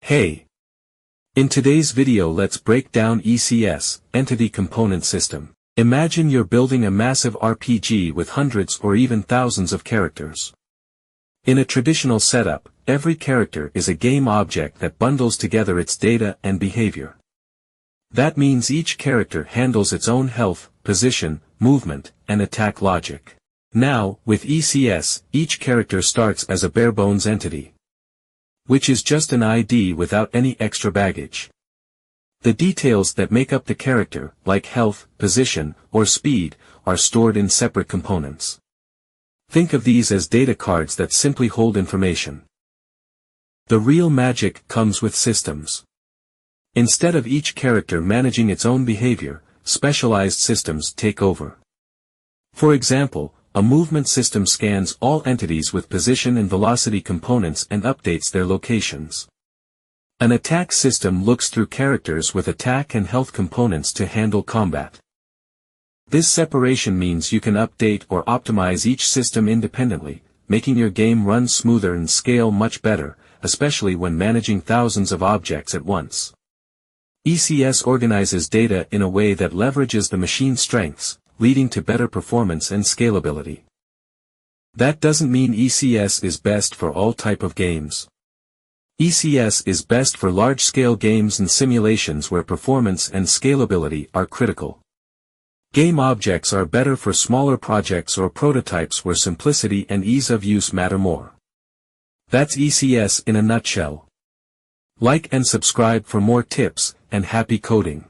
Hey! In today's video let's break down ECS, Entity Component System. Imagine you're building a massive RPG with hundreds or even thousands of characters. In a traditional setup, every character is a game object that bundles together its data and behavior. That means each character handles its own health, position, movement, and attack logic. Now, with ECS, each character starts as a bare-bones entity, which is just an ID without any extra baggage. The details that make up the character, like health, position, or speed, are stored in separate components. Think of these as data cards that simply hold information. The real magic comes with systems. Instead of each character managing its own behavior, specialized systems take over. For example, a movement system scans all entities with position and velocity components and updates their locations. An attack system looks through characters with attack and health components to handle combat. This separation means you can update or optimize each system independently, making your game run smoother and scale much better, especially when managing thousands of objects at once. ECS organizes data in a way that leverages the machine's strengths, leading to better performance and scalability. That doesn't mean ECS is best for all type of games. ECS is best for large-scale games and simulations where performance and scalability are critical. GameObjects are better for smaller projects or prototypes where simplicity and ease of use matter more. That's ECS in a nutshell. Like and subscribe for more tips, and happy coding.